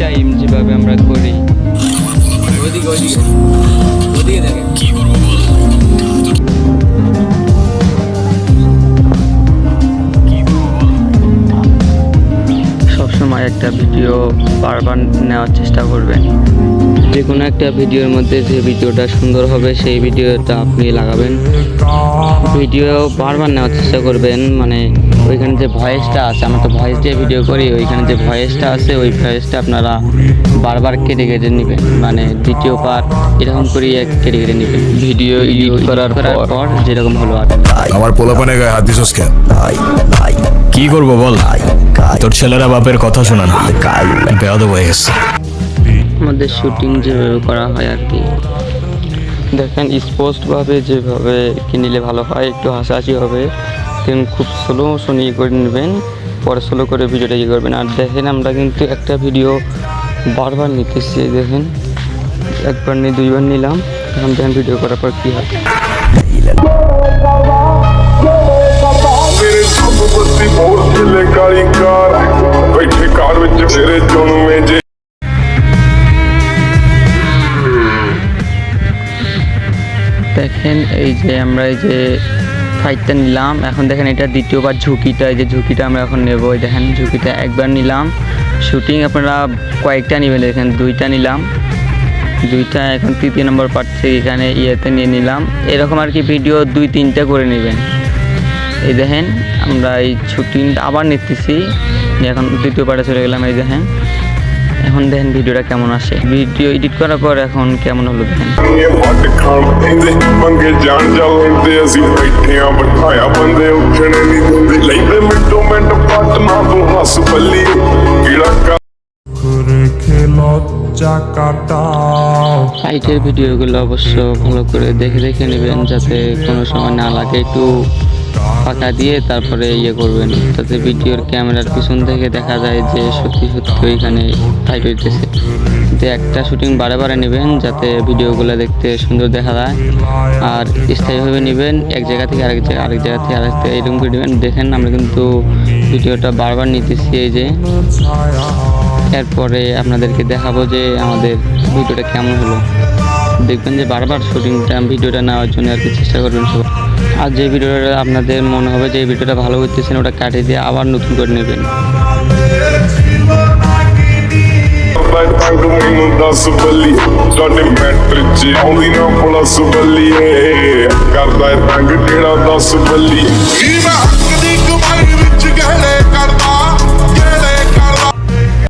Time যেভাবে আমরা করি। সবসময় একটা ভিডিও বারবার নেওয়ার চেষ্টা করবেন। যে কোনো একটা ভিডিওর মধ্যে যে ভিডিওটা সুন্দর হবে সেই ভিডিওটা আপনি লাগাবেন। ভিডিও বারবার নেওয়ার চেষ্টা করবেন, মানে ওইখানে যে ভয়েসটা আছে, আমরা তো ভয়েস দিয়ে ভিডিও করি, ওইখানে যে ভয়েসটা আছে ওই ভয়েসটা আপনারা বারবার কেটে কেটে নেবেন, মানে দ্বিতীয় পার্ট এরকম করে কেটে কেটে নেবেন। ভিডিও এডিট করার পর যেরকম হলো আর আমার পোলাপানে গায়ে হাত দিছস কেন? কি করবো বল, তোর ছেলেরা বাপের কথা শোনা না, বেয়াদব হয়ে গেছে। আমাদের শুটিং যেভাবে করা হয় আর কি, দেখেন স্পষ্টভাবে যেভাবে কিনলে ভালো হয়, একটু হাসাহাসি হবে, কিন্তু খুব স্লো মোশন করে নেবেন, পরে স্লো করে ভিডিওটা করবেন। আর দেখেন আমরা কিন্তু একটা ভিডিও বারবার নিতেছি, দেখেন একবার নিয়ে দুইবার নিলাম, এখন দেখেন ভিডিও করার পর কী হয়। দেখেন এই যে আমরা এই যে ফাইটটা নিলাম, এখন দেখেন এটা দ্বিতীয়বার ঝুঁকিটা, এই যে ঝুঁকিটা আমরা এখন নেব। এই দেখেন ঝুঁকিটা একবার নিলাম, শুটিং আপনারা কয়েকটা নেবেন, দেখেন দুইটা নিলাম, দুইটা, এখন তৃতীয় নম্বর পার্ট থেকে এখানে ইয়েতে নিয়ে নিলাম, এরকম আর কি ভিডিও 2-3টা করে নেবেন। এই দেখেন আমরা এই শুটিংটা আবার নিতেছি, এখন দ্বিতীয় পার্টে চলে গেলাম। এই দেখেন এখন দেখেন ভিডিওটা কেমন আসে, ভিডিও এডিট করার পর এখন কেমন হলো দেখেন। ফাইটের ভিডিওগুলো অবশ্য ভালো করে দেখে দেখে নেবেন, যাতে কোনো সময় না লাগে, একটু ফাঁকা দিয়ে তারপরে করবেন, যাতে ভিডিওর ক্যামেরার পিছন থেকে দেখা যায় যে সত্যি সত্যি ওইখানে ফাইট হইতেছে। তো একটা শুটিং বারে বারে নেবেন যাতে ভিডিওগুলো দেখতে সুন্দর দেখা যায়, আর স্থায়ীভাবে নেবেন, এক জায়গা থেকে আরেক জায়গা থেকে আরেক জায়গায় এরকম করে নেবেন। দেখেন আমরা কিন্তু ভিডিওটা বারবার নিতেছি, এই যে এরপরে আপনাদেরকে দেখাবো যে আমাদের ভিডিওটা কেমন হলো। দেখবেন যে বারবার ভিডিওটা নেওয়ার জন্য আর কি চেষ্টা করবেন সবাই। আর যে ভিডিওটা আপনাদের মনে হবে যে এই ভিডিওটা ভালো হইতেছে না, ওটা কাটিয়ে দিয়ে আবার নতুন করে নেবেন। ਕਰਦਾ ਤੰਗ ਕਿਹੜਾ 10 ਬੱਲੀ